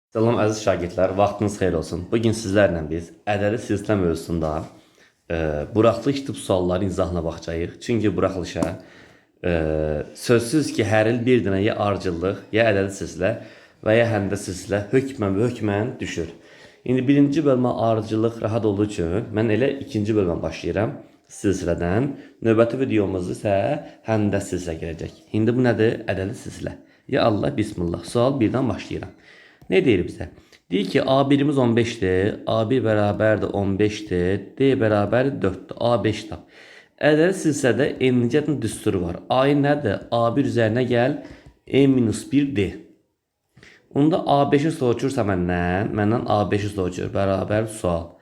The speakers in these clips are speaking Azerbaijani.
Salam əziz şagirdlər, vaxtınız xeyir olsun. Bugün sizlərlə biz ədədi silsilə mövzusunda buraxılış tip sualların izahına baxacağıq. Çünki buraxılışa sözsüz ki, hər il bir dənə ya arıcıllıq, ya ədədi silsilə və ya həndə silsilə hökmən düşür. İndi birinci bölmə arıcıllıq rahat olduğu üçün mən elə ikinci bölmə başlayıram silsilədən. Növbəti videomuz isə həndə silsilə gələcək. İndi bu nədir? Ədədi silsilə. Ya Allah, bismillah. Sual birdən başlayıram. Ne deyir bizə? Deyir ki, A1'imiz 15'dir, A1 bərabərdir 15'dir, D bərabər 4'dir, A5 tap. Ədədi silsilədə N-cətin düsturu var. A-yı nədir? A1 üzərinə gəl, N-1D. Onda A5'i soruşursa məndən A5'i soruşur, bərabər sual.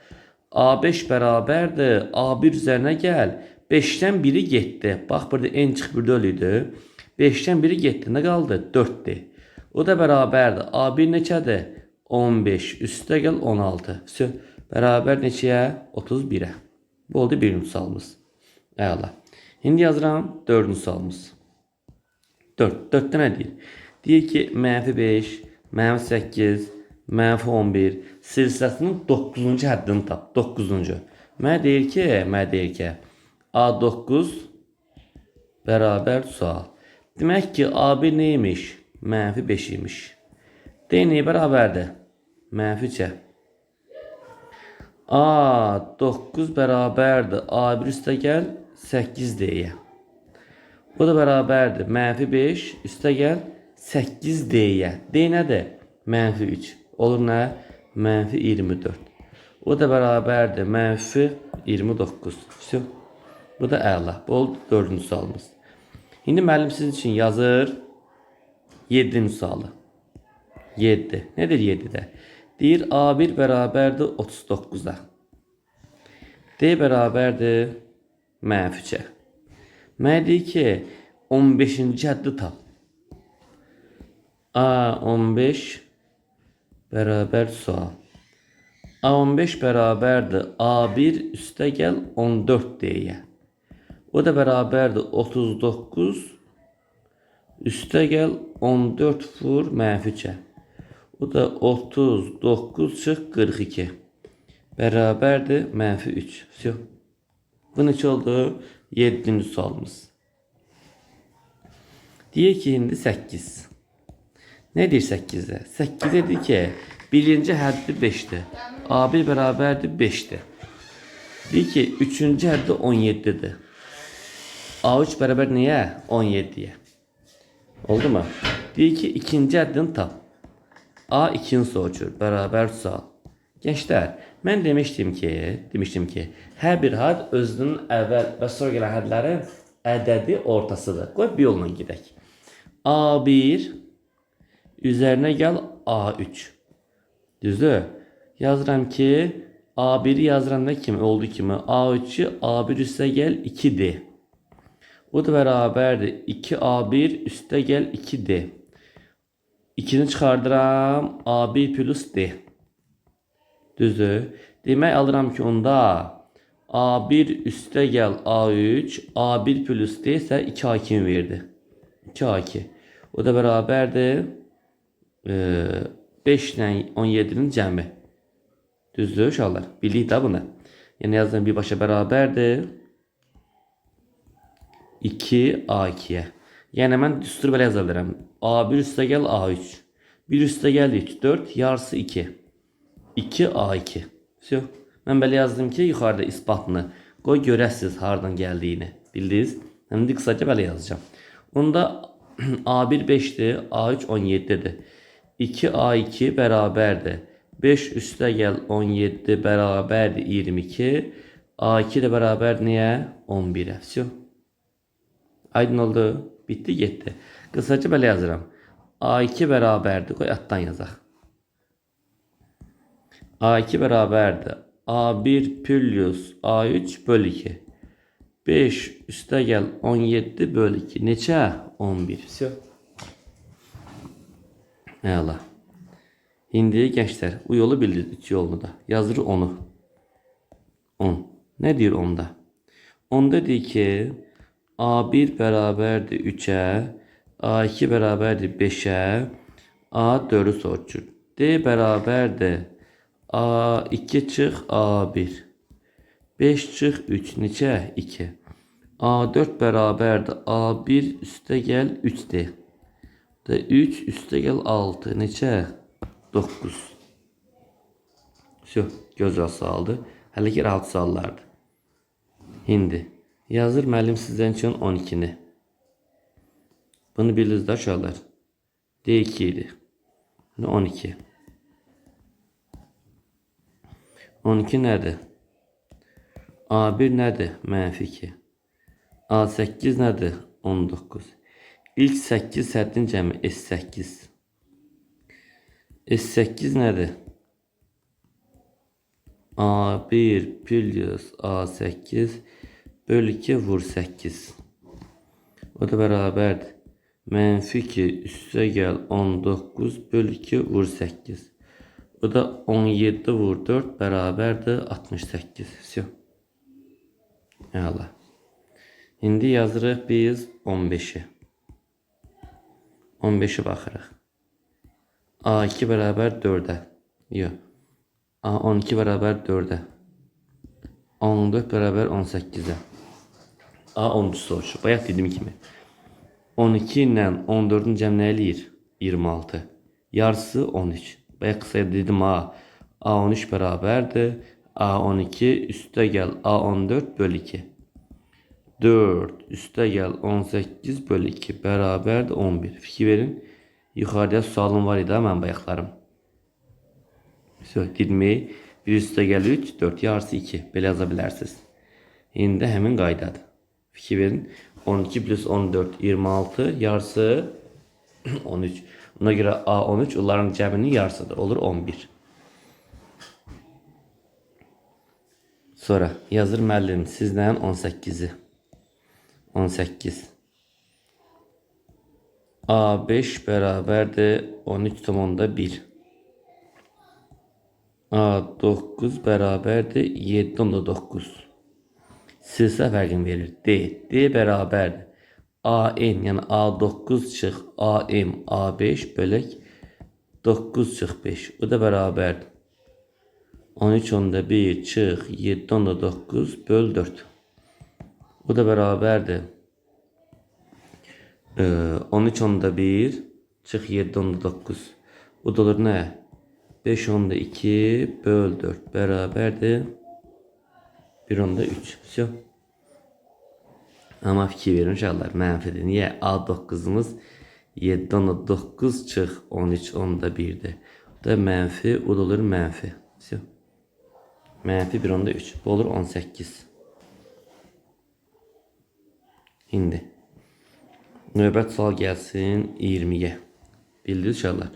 A5 bərabərdir, A1 üzərinə gəl, 5'dən biri getdi. Bax, burada N çıxıb burada ölüydü. 5'dən biri getdi, nə qaldı? 4'dir. O da bərabərdir. A1 neçədir? 15. Üstə gəl 16. Bərabər neçəyə? 31'ə. Bu oldu birinci sualımız. Əla. İndi yazıram 4-cü sualımız. 4. 4'də nə deyir? Deyir ki, -5, -8, -11 silsiləsinin 9-cu həddini tap. 9-cu. Mənə deyir ki, A9 bərabər sual. Demək ki, A1 neymiş? -5 imiş. D neye bərabərdir? -3'ə. A9 bərabərdir. A1 üstə gəl 8D'yə. Bu da bərabərdir. -5 üstə gəl 8D'yə. D nədir? -3. Olur nə? -24. O da bərabərdir. -29. Bu da əla. Bu oldu 4-cü sualımız. İndi müəllim sizin üçün yazır 7-ci sualı. 7. Nedir 7'də? Deyir A1 bərabərdir 39'a. D bərabərdir -3'ə. Mənə deyir ki, 15-ci həddi tap. A15 bərabər sual. A15 bərabərdir A1 üstə gəl 14D'yə. O da bərabərdir 39 üstə gəl 14 vur -3'ə. O da 39 çıx 42. Bərabərdir -3. Bu neçə oldu? 7-ci sualımız. Deyir ki, indi 8. Ne deyir 8'də? 8 dedi ki, birinci həddi 5'dir. A1 bərabərdir 5'dir. Deyir ki, üçüncü həddi 17'dir. A3 bərabər nəyə? 17'yə. Oldu mu? Deyir ki, ikinci həddini tap. A2'ni soruşur. Bərabər sual. Gençlər, mən demişdim ki, hər bir hədd özünün əvvəl və sonra gələn hədlərin ədədi ortasıdır. Qoy bir yolla gedək. A1 üzərinə gəl A3. Düzdür? Yazıram ki, A1'i yazıram nə kimi? Olduğu kimi A3'ü A1 üstə gəl 2D. O da bərabərdir 2A1 üstə gəl 2D. 2'ni çıxardıram A1 plus D. Düzdür? Demək alıram ki, onda A1 üstə gəl A3, A1 plus D isə 2A2 verdi. 2A2. O da bərabərdir 5 ilə 17'nin cəmi. Düzdür uşaqlar? Bilik də bunu. Yəni yazılan birbaşa bərabərdir 2A2'yə. Yəni mən düstur belə yazabilirim. A1 üstə gəl A3. 1 üstə gəl 3. 4 yarısı 2. 2A2. Mən belə yazdım ki, yuxarıda isbatını qoy görəsiniz hardan gəldiyini. Bildiniz? Həmdə qısaca belə yazacağım. Onda A1 5'dir, A3 17'dir. 2A2 bərabərdir. 5 üstə gəl 17 bərabərdir 22. A2 də bərabər nəyə? 11'ə. Aydın oldu. Bitti getdi. Qısaca belə yazıram. A2 bərabərdir. Qoy altdan yazaq. A2 bərabərdir. A1 plus A3 bölü 2. 5 üstə gəl 17 bölü 2. Neçə? 11. Əla. İndi gençlər, bu yolu bildiniz. 3 yolunu da. Yazırıq 10'u. 10. Nə deyir 10'da? 10'da deyir ki, A1 bərabərdir 3'ə, A2 bərabərdir 5'ə, A4'ü soruşur. D bərabərdir A2 çıx A1. 5 çıx 3 neçə? 2. A4 bərabərdir A1 üstə gəl 3D. 3 üstə gəl 6 neçə? 9. Göz rastı aldı. Hələ ki rahat suallardı. İndi yazır müəllim sizdən üçün 12-ni. Bunu bilirsiniz də uşaqlar. D2 idi. 12. 12 nədir? A1 nədir? -2. A8 nədir? 19. İlk 8 həddin cəmi S8. S8 nədir? A1 plus A8 bölü 2 vur 8. O da bərabərdir. -2 üstə gəl 19 bölü 2 vur 8. O da 17 vur 4 bərabərdir 68. Əla. İndi yazırıq biz 15'i. 15'i baxırıq. A2 bərabər 4'ə. Yox. A12 bərabər 4'ə. 14 bərabər 18'ə. A13 soruşur. Bayaq dediyim kimi. 12 ilə 14'ün cəmi nə eləyir? 26. Yarısı 13. Bayaq qısaya dedim A13 bərabərdir. A12 üstə gəl A14 bölü 2. 4 üstə gəl 18 bölü 2 bərabərdir 11. Fikir verin. Yuxarıda sualım var idi mən bayaqlarım. Dedim 1 üstə gəl 3, 4 yarısı 2. Belə yaza bilərsiniz. İndi həmin qaydadır. Fikir verin. 12 plus 14 26 yarısı 13. Ona görə A13 onların cəminin yarısıdır. Olur 11. Sonra yazır müəllim sizdən 18'i. 18. A5 bərabərdir 13,1. A9 bərabərdir 7,9. Silsə fərqini verir. D bərabərdir. AN yəni A9 çıx AM A5 bölək 9 çıx 5. O da bərabərdir. 13,1 çıx 7,9 böl 4. O da bərabərdir. 13,1 çıx 7,9. O da olur nə? 5,2 böl 4 bərabərdir. 1,3. Amma fikir verin uşaqlar, mənfidir. Niyə? A9'umuz 7,9 çıx 13,1'dir. Bu da mənfi, o da olur mənfi. Mənfi 1,3. Bu olur 18. İndi növbət sual gəlsin 20'ye. Bildiniz uşaqlar.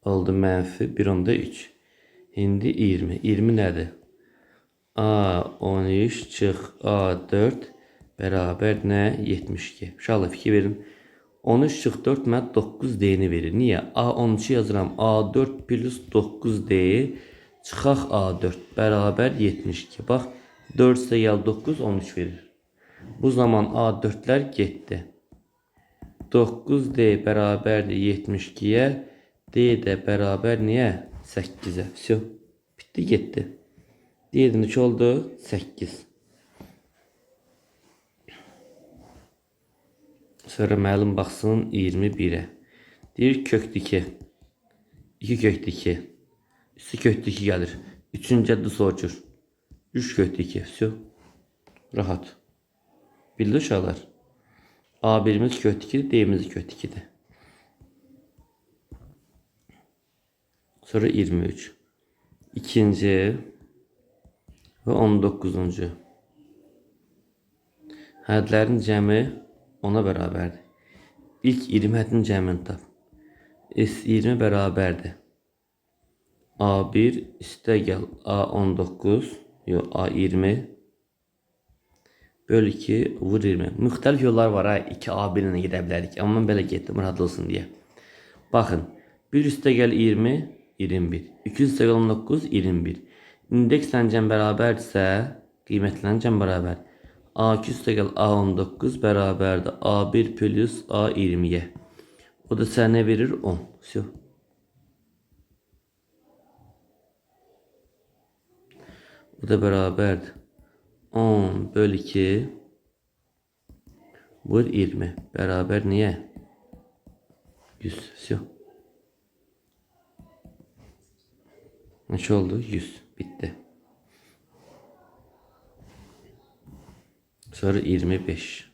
Oldu mənfi 1,3. İndi 20. 20 nədir? A13 çıx A4 bərabər nə? 72. Uşaqlar fikir verin. 13 çıx 4 mənə 9D'ni verir. Niyə? A13'i yazıram. A4 plus 9D çıxaq A4 bərabər 72. Bax 4 üstə gəl 9 13 verir. Bu zaman A4'lər getdi. 9D bərabərdir 72'yə. D də bərabər niyə? 8'ə. Bitdi getdi. Diyelim 3 oldu 8. Sonra müəllim baxsın 21'ə. Deyir kökdü 2. 2 kökdü 2. Üstü kökdü 2 gəlir. 3-cü əddi soruşur. 3 kökdü 2. Rahat. Bildi uşaqlar. A1'imiz kökdü 2'dir. D'imiz kökdü 2'dir. Sonra 23. İkinci və 19'uncu. Hədlərin cəmi 10'a bərabərdir. İlk 20 hədin cəmini tap. S20 bərabərdir. A1 üstə gəl A19 yox A20 böl 2 vur 20. Müxtəlif yollar var 2 A1 ilə gedə bilərik. Amma mən belə getdim rahat olsun deyə. Baxın 1 üstə gəl 20 21. 2 üstə gəl 19 21. İndekslə cəm bərabərdirsə, qiymətlərin cəm bərabər. A2 üstə gəl A19 bərabərdir A1 plus A20'ye. O da sənə verir 10. Bu da beraberdir. 10 bölü 2. Bu 20. Beraber niye? 100. Все. Neçə oldu? 100. Bitti. Sonra 25.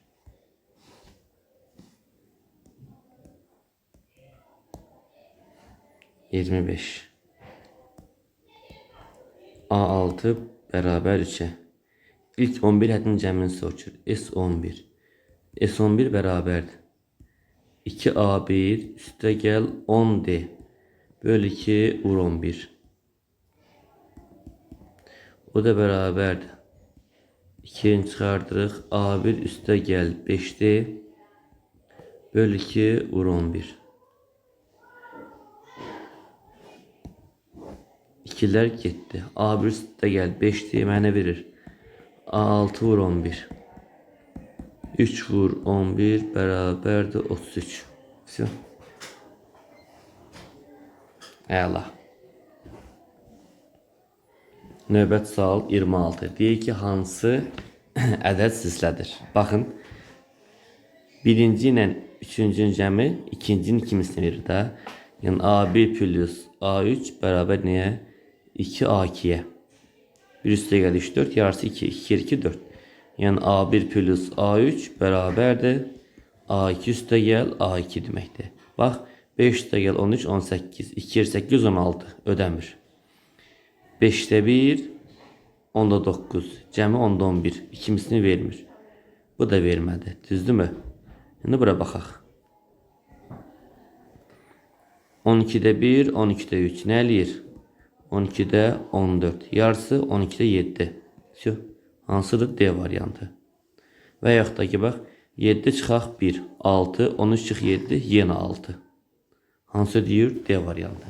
A6 beraber 3'e. İlk 11 hədin cəmini soruşur. S11. S11 beraberdir. 2A1 üstə gəl 10D bölü 2 vur 11. O da beraberdir. 2'ni çıxardırıq. A1 üstə gəl 5D bölü 2 vur 11. İkilər getdi. A1 üstə gəl 5D mənə verir. A6 vur 11. 3 vur 11 beraberdir 33. Все. Əla. Növbət sual 26. Deyir ki, hansı ədəd silsilədir? Baxın. Birinci ilə üçüncünün cəmi ikincinin ikimisini verir də. Yəni A1 plus A3 bərabər nəyə? 2A2'ye. 1 üstə gəl 3, 4. Yarısı 2. 2 kere 2, 4. Yəni A1 plus A3 bərabərdir. A2 üstə gəl A2 deməkdir. Bax 5 üstə gəl 13, 18. 2 kere 8, 16. Ödəmir. 5'te 1, 10'da 9. Cəmi 10'da 11. İkimisini vermir. Bu da vermədi. Düzdür mü? Şimdi bura baxaq. 12'de 1, 12'de 3. Nə eləyir? 12'de 14. Yarısı 12'de 7. Şu. Hansıdır? D variantı. Və yaxud da ki, bax. 7 çıxaq 1, 6, 13 çıx 7, yenə 6. Hansı deyir? D variantı.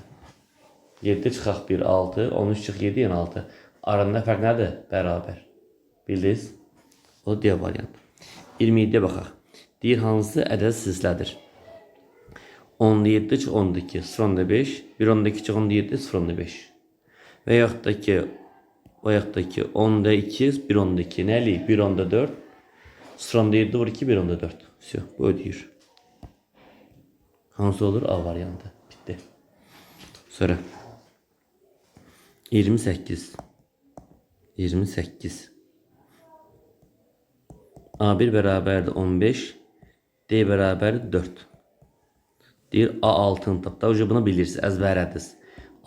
7 çıxaq 1, 6, 13 çıx 7, yenə 6. Arasında fərq nədir? Bərabər. Bildiniz? O D variantı. 27'də baxaq. Deyir, hansı ədəd silsilədir? 17 çıx 12, 0.5, 1.2 çıx 17, 0.5. Və yaxud da ki, 10'da 2, 1.2, nə eləyir? 1.4, 0.7 vur 2, 1.4. Все, bu ödəyir. Hansı olur? A variantı. Bitti. Sonra 28. A1 bərabərdir 15, D bərabərdir 4. Deyir A6'ını tap. Daha bunu bilirsiniz, əzbərədiniz.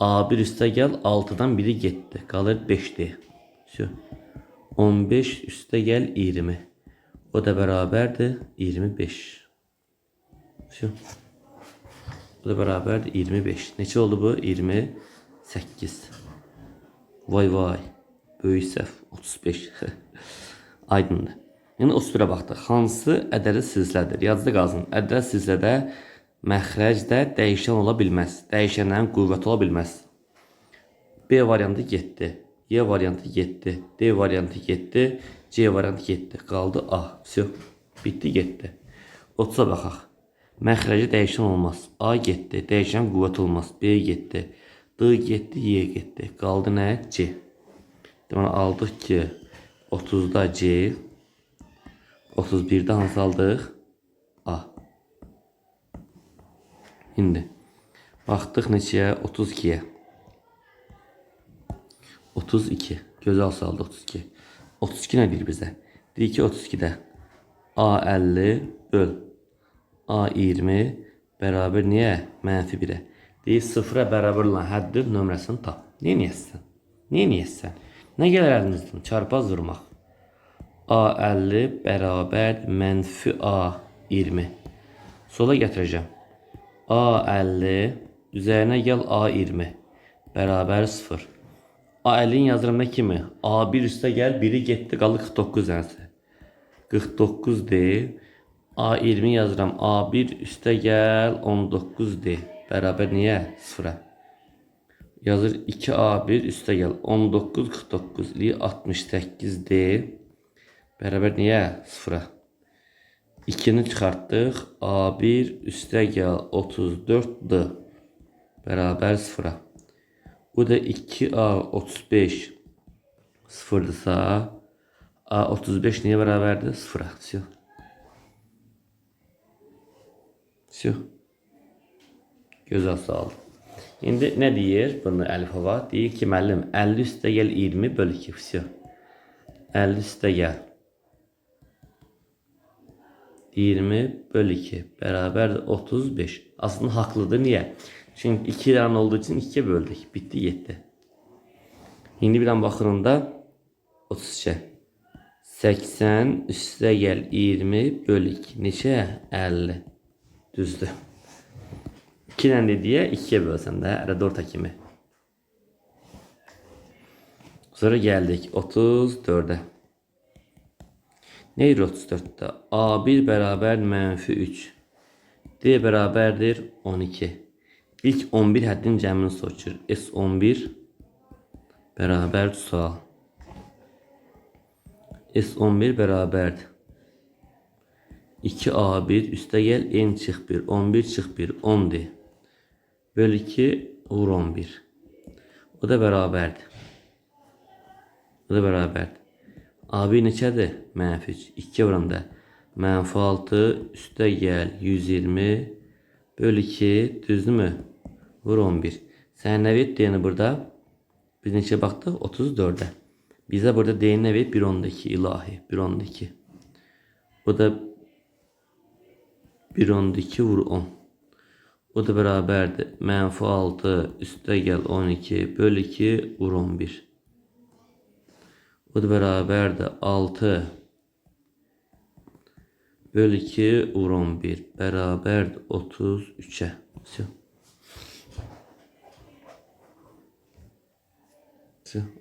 A1 üstə gəl 6'dan biri getdi. Qalır 5D. 15 üstə gəl 20. O da bərabərdir 25. O da bərabərdir 25. Neçə oldu bu? 28. Vay vay. Böyük səhv. 35. Aydındır. Yəni 31'ə baxdıq. Hansı ədədi silsilədir? Yazdı qalsın. Ədəd silsilədə məxrəcdə dəyişən ola bilməz. Dəyişənlərin qüvvəti ola bilməz. B variantı getdi. Y variantı getdi. D variantı getdi. C variantı getdi. Qaldı A. Все. Bitti, getdi. 30'a baxaq. Məxrəci dəyişən olmaz. A getdi. Dəyişən qüvvət olmaz. B getdi. D getdi. Y getdi. Qaldı nə? C. Deməli aldıq ki 30'da C. 31'de hansı aldıq? A. İndi baxdıq neçəyə? 32'yə. 32. Gözəl saldı 32. 32 nə deyir bizə? Deyir ki 32'də A50 böl A20 bərabər niyə? Mənfi 1'ə. Deyir 0'a bərabər olan həddin nömrəsini tap. Neyiniyəsən? Nə gələr əlinizdən? Çarpaz vurmaq. A50 bərabər mənfi A20. Sola gətirəcəm. A50 üzərinə gəl A20 bərabər 0. A50'nin yazırım nə kimi? A1 üstə gəl 1'i getdi, qaldı 49 dənəsi. 49D. A20 yazıram. A1 üstə gəl 19D bərabər niyə? 0'a. Yazır 2A1 üstə gəl 19, 49 68D bərabər niyə? 0'a. 2'ni çıxartdıq. A1 üstə gəl 34D bərabər 0'a. Bu da 2A 35 sıfırdırsa A 35 neye beraberdir? Sıfıra. Sio. Gözəl sual. İndi nə deyir? Bunu Əlif Hava deyir ki, müəllim 50 üstə gəl 20 böl 2. Sio. 50 üstə gəl 20 böl 2 bərabər 35. Aslında haqlıdır. Niyə? Çünki 2 tane olduğu için 2'ye böldük. Bitti, yetti. Şimdi bir an baxırında 32. 80 üstə gəl 20 böl 2. Neçə? 50. Düzdür. 2 tane dediyə 2'ye bölsən də ərədə orta kimi. Sonra gəldik 34'e. Neyir 34'te? A1 bərabər -3. D bərabərdir 12. İlk 11 həddin cəmini soruyor. S11 bərabər sual. S11 bərabərdir 2A1 üstə gəl n çıx 1. 11 çıx 1 10'dir. Böl 2 vur 11. O da bərabərdir. O da bərabərdir. A1 neçədir? -3. 2 vuranda -6 üstə gəl 120 böl 2 düzdürmü? Vur 11. Sən nə verdi yəni burada? Biz neçə baxdıq? 34'e. Bizə burada deyən nə verdi? 1/12 ilahi. 1/12. Bu da 1/12 vur 10. O da bərabərdir. -6 üstə gəl 12 böl 2 vur 11. O da bərabərdir 6 böl 2 vur 11 bərabərdir 33'e.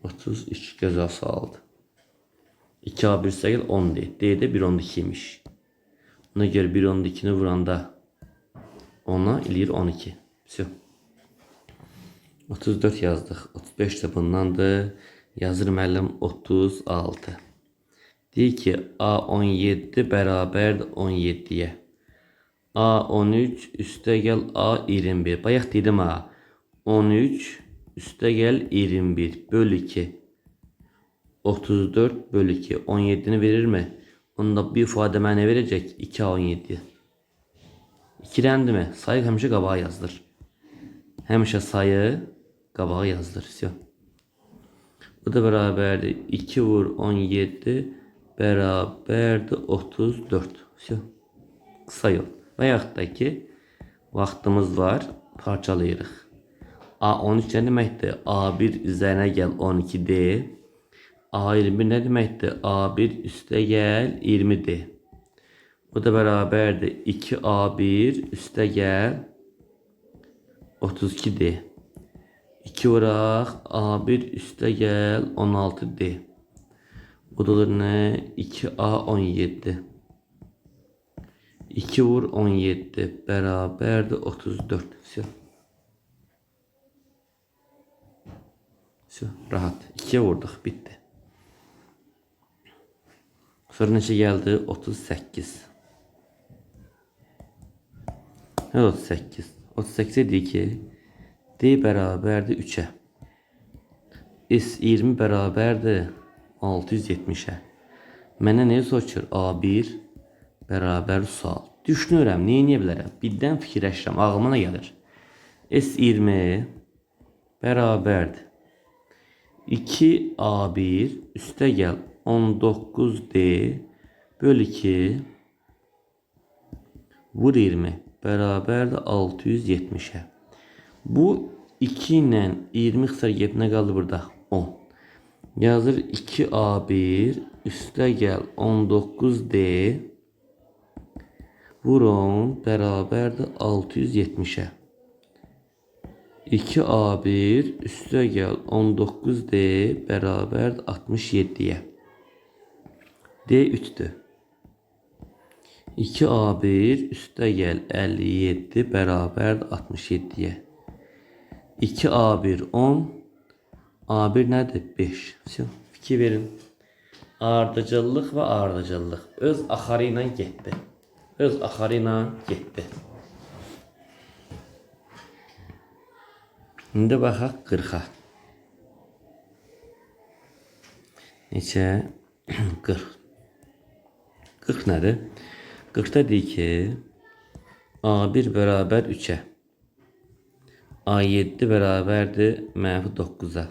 33 gözəl sualdır. 2A1 üstə gəl 10 deyil. D də 1/12 imiş. Ona görə 1/12'ni vuranda 10'a eləyir 12. 34 yazdıq. 35 də bundandır. Yazır müəllim 36. Deyir ki A17 bərabərdir 17'ye. A13 üstə gəl A21. Bayaq dedim ha. 13 üstə gəl 21 böl 2. 34 böl 2. 17'ni verir mi? Onda bir ifadə mənə verəcək 2A17. 2'dendi mi? Sayı həmişə qabağa yazılır. Həmişə sayı qabağa yazılır. Bu da bərabərdir 2 vur 17 bərabərdir 34. Qısa yol. Və yaxud da ki vaxtımız var, parçalayırıq. A13 nə deməkdir? A1 üzərinə gəl 12D. A21 nə deməkdir? A1 üstə gəl 20D. Bu da bərabərdir 2A1 üstə gəl 32D. 2 vuraq A1 üstə gəl 16D. Bu da olur nə? 2A17. 2 vur 17 bərabərdir 34. Rahat. 2'ye vurduk. Bitti. Sonra neçə gəldi? 38. Nə 38? 38 deyir ki D bərabərdir 3'e. S20 bərabərdir 670'e. Mənə nə soruyor? A1 bərabər sual. Düşünürəm, nə edə bilərəm? Birdən fikirləşirəm, ağlıma nə gəlir? S20 bərabərdir 2A1 üstə gəl 19D böl 2 vur 20 bərabərdir 670'e. Bu 2 ilə 20 xısar gedib nə qaldı burada? 10. Yazır 2A1 üstə gəl 19D vur 10 bərabərdir 670'e. 2A1 üstə gəl 19D bərabərdir 67'ye. D 3'dür. 2A1 üstə gəl 57 bərabərdir 67'ye. 2A1 10. A1 nədir? 5. Fikir verin. Ardıcıllıq və ardıcıllıq öz axarı ilə getdi. Öz axarı ilə getdi. İndi baxaq 40'a. Neçə? 40. 40 nədir? 40-da deyir ki, A1 bərabər 3-ə. A7 bərabərdir -9-a.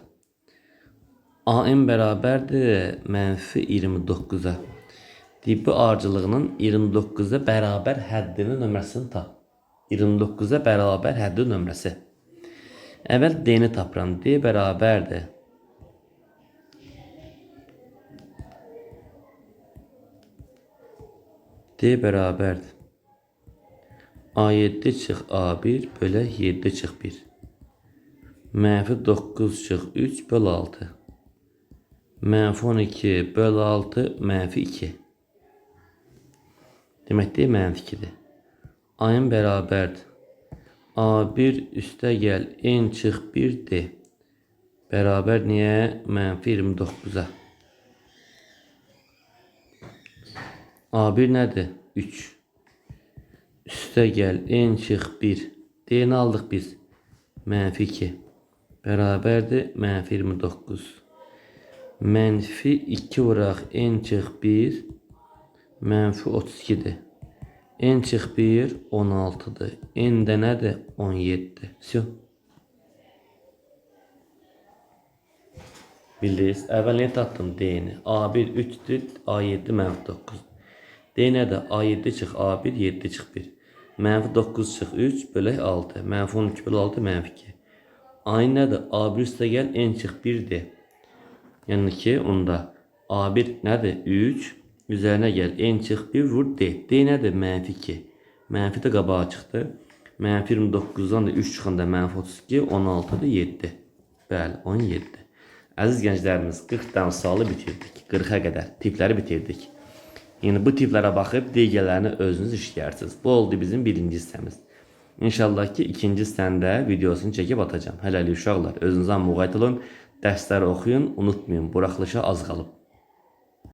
AM bərabərdir -29-a. Deyib bu arıcılığının 29-a bərabər həddinin nömrəsini tap. 29-a bərabər həddin nömrəsi. Əvvəl D-ni tapıram. D bərabərdir. D bərabərdir. A7 çıx A1 bölə 7 çıx 1. -9 çıx 3 bölə 6. -12 bölə 6 -2. Deməkdir, -2-dir. A-ın bərabərdir. A1 üstə gəl n çıx 1 D. Bərabər niyə? -29-a. A1 nədir? 3. Üstə gəl n çıx 1. D-ni aldıq biz. -2. Bərabərdir -29. -2 vuraq n çıx 1. -32'dir. N çıx 1 16'dır. N də nədir? 17'dir. Всё. Bildiniz. Əvvəl nə tapdım? D-ni. A1 3'dür. A7 -9. D nədir? A7 çıx A1 7 çıx 1. -9 çıx 3 bölək 6. -12 bölək 6 -2. Aynı nədir? A1 üstə gəl n çıx 1 D. Yəni ki, onda A1 nədir? 3. Üzərinə gəl n çıx 1 vur D. D nədir? -2. Mənfi də qabağa çıxdı. -29'dan da 3 çıxanda -32 16'dır 7. Bəli 17. Əziz gənclərimiz 40 dənə sualı bitirdik. 40'a qədər tipləri bitirdik. Yəni bu tiplərə baxıb digərlərini özünüz işləyirsiniz. Bu oldu bizim birinci hissəmiz. İnşallah ki ikinci hissəndə videosunu çəkib atacağım. Hələlik uşaqlar özünüzə müğayət olun. Dərsləri oxuyun, unutmayın. Buraxılışa az qalıb.